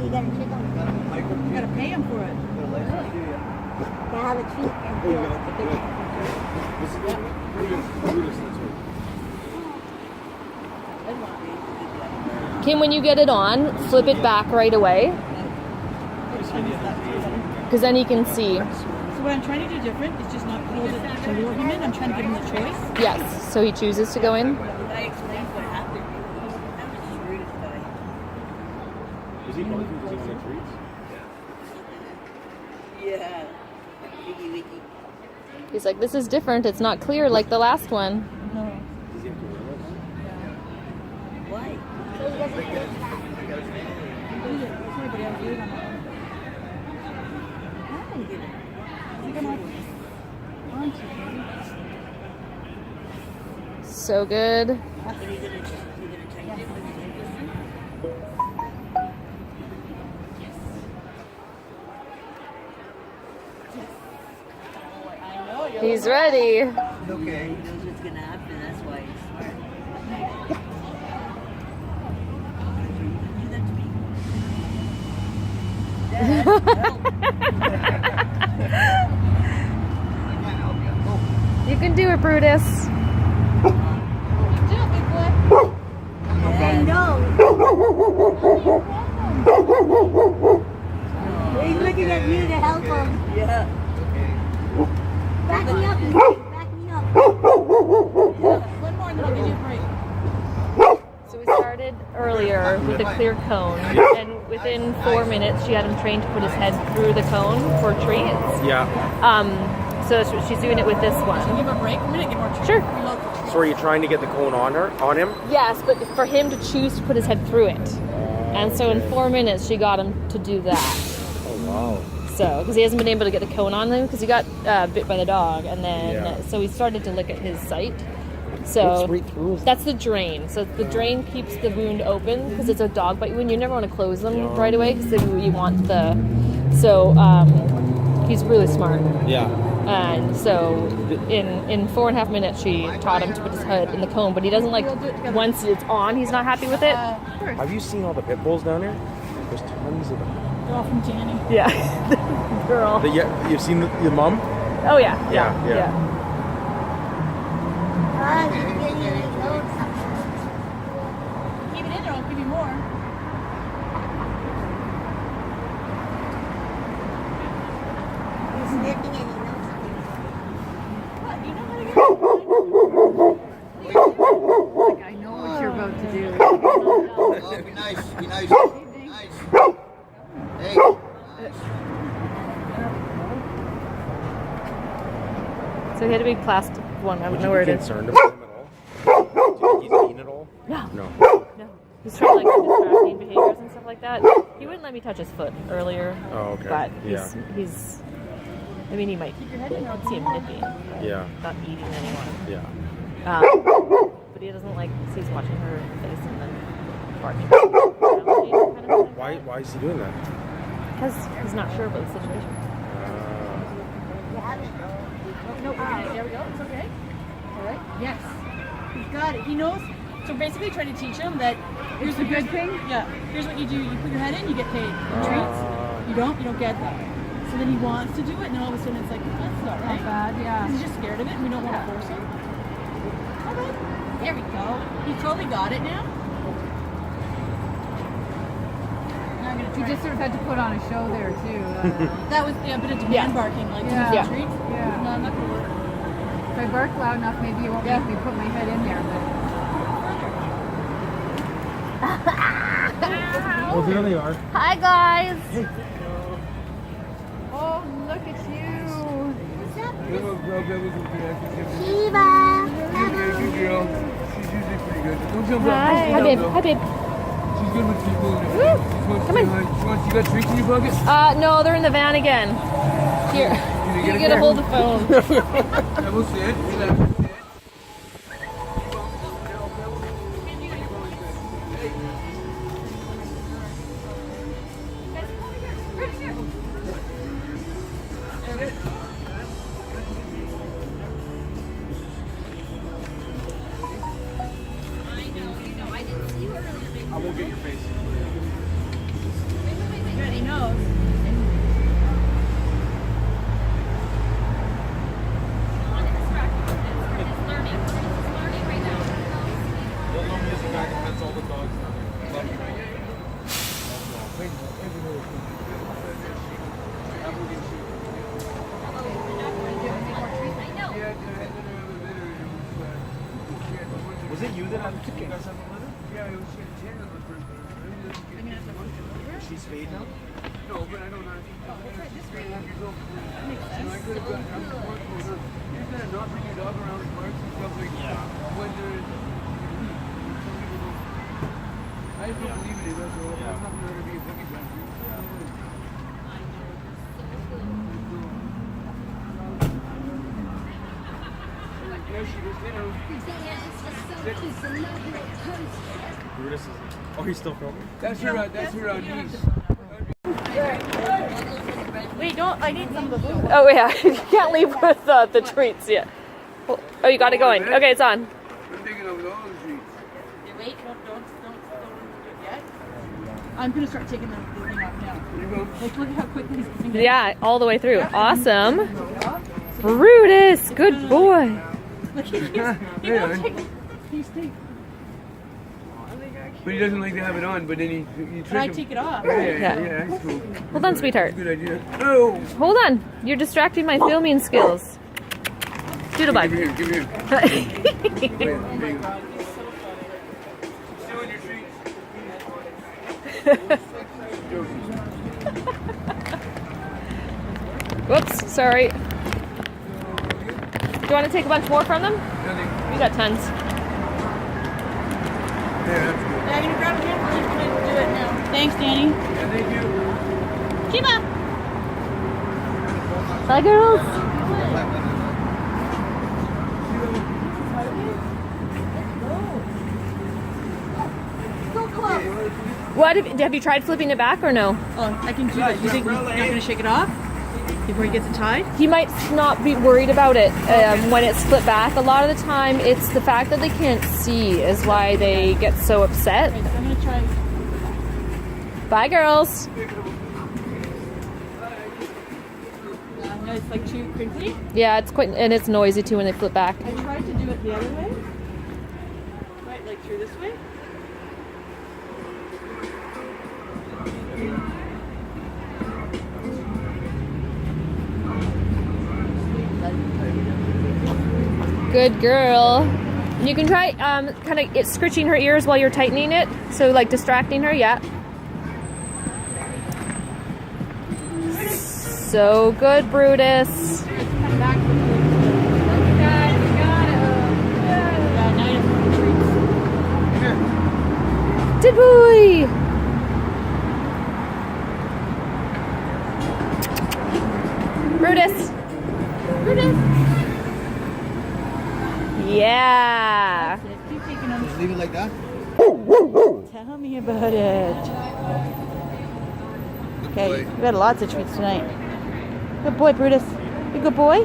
you gotta treat them. You gotta pay him for it. Gotta have a treat and feel Kim, when you get it on, flip it back right away. Because then he can see. So what I'm trying to do different is just not hold it to lure him in. I'm trying to give him the choice. Yes, so he chooses to go in. I explained what happened. That was the Brutus I. Is he barking because he's in treats? Yeah. Wiggy wiggy. He's like, this is different. It's not clear like the last one. No. Does he have to wear those? Why? so he doesn't feel bad. Sorry, buddy, I was doing on that one. So good. Are you gonna change it when you take this? He's ready. Okay. He knows what's gonna happen. That's why he's smart. Do that to me. You can do it, Brutus. I know. He's looking at you to help him. Yeah. Back me up, back me up. One more and then I'll give you a break. So we started earlier with a clear cone, and within 4 minutes she had him trained to put his head through the cone for treats. Yeah. So she's doing it with this one. Give him a break. We're gonna get more treats. Sure. Reload the treats. So are you trying to get the cone on him? Yes, but for him to choose to put his head through it. And so in 4 minutes she got him to do that. Oh wow. So, because he hasn't been able to get the cone on him because he got bit by the dog, and then so he started to look at his site. So Right through his- that's the drain. So the drain keeps the wound open because it's a dog bite wound. You never want to close them right away because you want the. So he's really smart. Yeah. And so in 4.5 minutes she taught him to put his head in the cone, but he doesn't like once it's on. He's not happy with it. Have you seen all the pit bulls down here? There's tons of them. They're all from Janny. Yeah, girl. You've seen your mom? Oh yeah. Yeah. He's getting in his nose. Keep it in there. I'll give you more. He's sniffing and he knows something. What? You know how to get Like, I know what you're about to do. Oh, be nice, be nice. Nice. Hey. So he had a big plastic one. I don't know where it is. Concerned about him at all? Do you think he's eaten at all? No. No. No. He's trying like distracting behaviors and stuff like that. He wouldn't let me touch his foot earlier. Oh, okay. But Yeah. he's I mean, he might see him nipping, but Yeah. not eating anyone. Yeah. But he doesn't like, he's watching her face and then barking. Why is he doing that? Because he's not sure about the situation. No, there we go. It's okay. All right. Yes. He's got it. He knows. So basically, trying to teach him that here's the good thing. Yeah. Here's what you do. You put your head in, you get paid. Treats. You don't get that. So then he wants to do it, and then all of a sudden it's like, that's not right. Bad, yeah. He's just scared of it, and we don't want to force him. Okay. There we go. He totally got it now. Now I'm gonna You try. just sort of had to put on a show there too. That was a bit of demand barking, like Yeah. yeah. Treats. Yeah. No, I'm not gonna work. If I bark loud enough, maybe you won't make me put my head in there. Oh, there they are. Hi, guys. Oh, look at you. Shiva. Hi, babe. Hi, babe. She's good with people. Come in. You got treats in your pocket? No, they're in the van again. Here. You get a hold of the phone. Yeah, we'll see it. I won't get your face. She's spayed now? No, but I don't know. I could have gotten more close. You're kind of not bringing your dog around the parks and stuff like when they're. I just don't believe it is. That's all. I'm not going to be a boogie back. There she goes, you know. Brutus is. Oh, he's still filming? That's her niece. Wait, don't. I need some of the food. Oh yeah, you can't leave with the treats yet. Oh, you got it going. Okay, it's on. I'm taking over all the treats. Wait, don't do it yet. I'm gonna start taking the thing off now. Like, look at how quickly he's getting it. Yeah, all the way through. Awesome. Brutus, good boy. Look, he's taking. But he doesn't like to have it on, but then you trick But I him. take it off. Yeah, that's cool. Hold on, sweetheart. Good idea. Oh! Hold on. You're distracting my filming skills. Doodlebug. Give me here. There you go. Still in your treats. Whoops, sorry. Do you want to take a bunch more from them? Nothing. We got tons. Yeah, that's good. Yeah, I'm gonna grab a handful. He's gonna do it now. Thanks, Danny. Yeah, thank you. Keep up. Bye, girls. What have you tried flipping it back or no? Oh, I can do that. You think he's not gonna shake it off before he gets it tied? He might not be worried about it when it's flipped back. A lot of the time, it's the fact that they can't see is why they get so upset. Okay, so I'm gonna try. Bye, girls. No, it's like too crinkly. Yeah, it's quite, and it's noisy too when they flip back. I tried to do it the other way. Right, like through this way. Good girl. You can try kind of scritching her ears while you're tightening it. So like distracting her, yeah. So good, Brutus. Good boy. Brutus. Brutus. Yeah. Keep taking them. Just leave it like that. Tell me about it. Okay, we've had lots of treats tonight. Good boy, Brutus. You good boy?